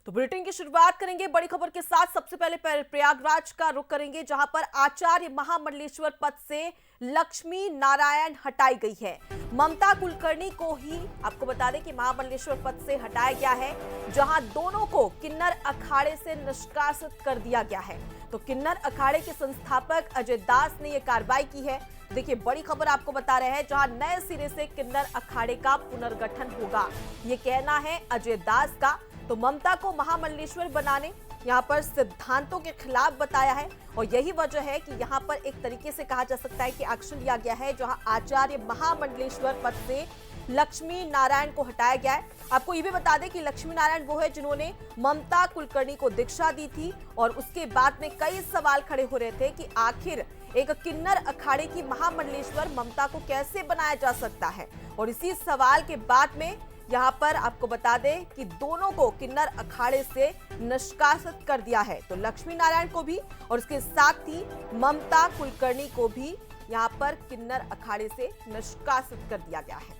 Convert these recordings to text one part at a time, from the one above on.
तो बुलेटिन की शुरुआत करेंगे बड़ी खबर के साथ। सबसे पहले प्रयागराज का रुख करेंगे, जहां पर आचार्य महामंडलेश्वर पद से लक्ष्मी नारायण हटाई गई है। ममता कुलकर्णी को ही आपको बता दें कि महामंडलेश्वर पद से हटाया गया है, जहां दोनों को किन्नर अखाड़े से निष्कासित कर दिया गया है। तो किन्नर अखाड़े के संस्थापक अजय दास ने यह कार्रवाई की है। देखिए, बड़ी खबर आपको बता रहे हैं, जहां नए सिरे से किन्नर अखाड़े का पुनर्गठन होगा, ये कहना है अजय दास का। तो ममता को महामंडलेश्वर बनाने यहां पर सिद्धांतों के खिलाफ बताया है, और यही वजह है कि यहां पर एक तरीके से कहा जा सकता है कि एक्शन लिया गया है, जहां आचार्य महामंडलेश्वर पद से लक्ष्मी नारायण को हटाया गया है। आपको ये भी बता दें कि लक्ष्मी नारायण वो है जिन्होंने ममता कुलकर्णी को दीक्षा दी थी, और उसके बाद में कई सवाल खड़े हो रहे थे कि आखिर एक किन्नर अखाड़े की महामंडलेश्वर ममता को कैसे बनाया जा सकता है। और इसी सवाल के बाद में यहां पर आपको बता दें कि दोनों को किन्नर अखाड़े से निष्कासित कर दिया है। तो लक्ष्मी नारायण को भी और उसके साथ ही ममता कुलकर्णी को भी यहां पर किन्नर अखाड़े से निष्कासित कर दिया गया है।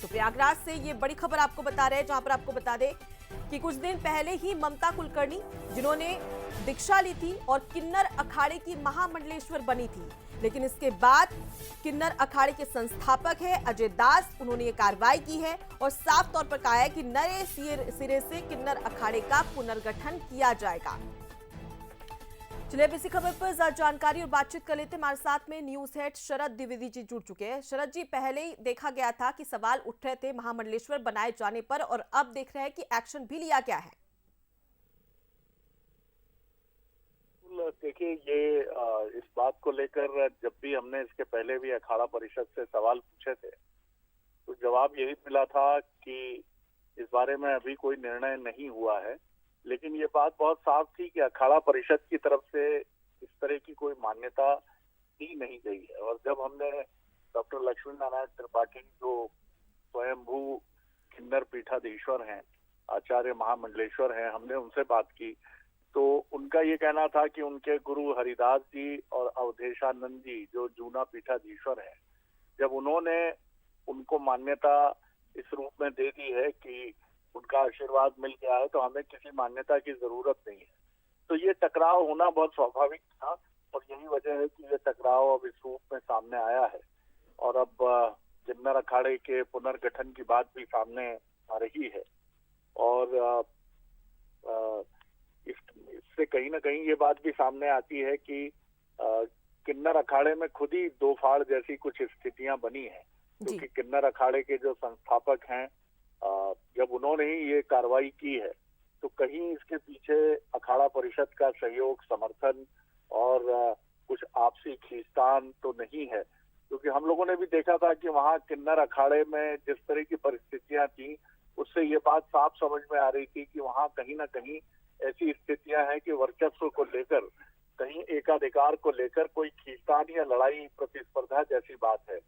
तो प्रयागराज से ये बड़ी खबर आपको बता रहे हैं, जहां पर आपको बता दें कि कुछ दिन पहले ही ममता कुलकर्णी, जिन्होंने दीक्षा ली थी और किन्नर अखाड़े की महामंडलेश्वर बनी थी, लेकिन इसके बाद किन्नर अखाड़े के संस्थापक है अजय दास, उन्होंने ये कार्रवाई की है और साफ तौर पर कहा है कि नए सिरे से किन्नर अखाड़े का पुनर्गठन किया जाएगा। चलिए अब इसी खबर पर ज्यादा जानकारी और बातचीत कर लेते हैं। हमारे साथ में न्यूज हेड शरद द्विवेदी जी जुड़ चुके हैं। शरद जी, पहले ही देखा गया था कि सवाल उठ रहे थे महामंडलेश्वर बनाए जाने पर, और अब देख रहे हैं कि एक्शन भी लिया गया है। देखिए, ये इस बात को लेकर जब भी हमने इसके पहले भी अखाड़ा परिषद से सवाल पूछे थे, तो जवाब यही मिला था कि इस बारे में अभी कोई निर्णय नहीं हुआ है। लेकिन ये बात बहुत साफ थी कि अखाड़ा परिषद की तरफ से इस तरह की कोई मान्यता दी नहीं गई है। और जब हमने डॉक्टर लक्ष्मी नारायण त्रिपाठी, जो स्वयंभू किन्नर पीठाधीश्वर हैं, आचार्य महामंडलेश्वर हैं, हमने उनसे बात की, तो उनका ये कहना था कि उनके गुरु हरिदास जी और अवधेशानंद जी, जो जूना पीठाधीश्वर हैं, जब उन्होंने उनको मान्यता इस रूप में दे दी है कि उनका आशीर्वाद मिल गया है, तो हमें किसी मान्यता की जरूरत नहीं है। तो ये टकराव होना बहुत स्वाभाविक था, और यही वजह है कि ये टकराव अब इस रूप में सामने आया है। और अब किन्नर अखाड़े के पुनर्गठन की बात भी सामने आ रही है, और इससे कहीं ना कहीं ये बात भी सामने आती है कि किन्नर अखाड़े में खुद ही दो फाड़ जैसी कुछ स्थितियां बनी हैं, क्योंकि किन्नर अखाड़े के जो संस्थापक हैं, जब उन्होंने ही ये कार्रवाई की है, तो कहीं इसके पीछे अखाड़ा परिषद का सहयोग, समर्थन और कुछ आपसी खींचतान तो नहीं है। क्योंकि हम लोगों ने भी देखा था कि वहाँ किन्नर अखाड़े में जिस तरह की परिस्थितियां थी, उससे ये बात साफ समझ में आ रही थी कि वहाँ कहीं ना कहीं ऐसी स्थितियां हैं कि वर्चस्व को लेकर, कहीं एकाधिकार को लेकर कोई खींचतान या लड़ाई प्रतिस्पर्धा जैसी बात है।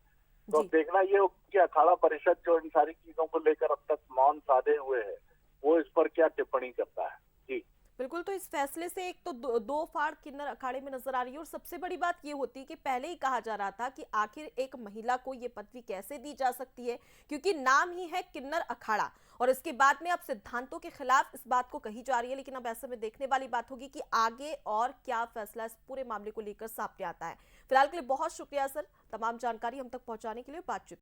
तो देखना ये हो कि अखाड़ा परिषद जो इन सारी चीजों को लेकर अब तक मौन साधे हुए है, वो इस पर क्या टिप्पणी करता है। जी बिल्कुल। तो इस फैसले से एक तो दो फाड़ किन्नर अखाड़े में नजर आ रही है, और सबसे बड़ी बात ये होती है कि पहले ही कहा जा रहा था कि आखिर एक महिला को ये पदवी कैसे दी जा सकती है, क्योंकि नाम ही है किन्नर अखाड़ा, और इसके बाद में अब सिद्धांतों के खिलाफ इस बात को कही जा रही है। लेकिन अब ऐसे में देखने वाली बात होगी कि आगे और क्या फैसला इस पूरे मामले को लेकर सामने आता है। फिलहाल के लिए बहुत शुक्रिया सर, तमाम जानकारी हम तक पहुंचाने के लिए, बातचीत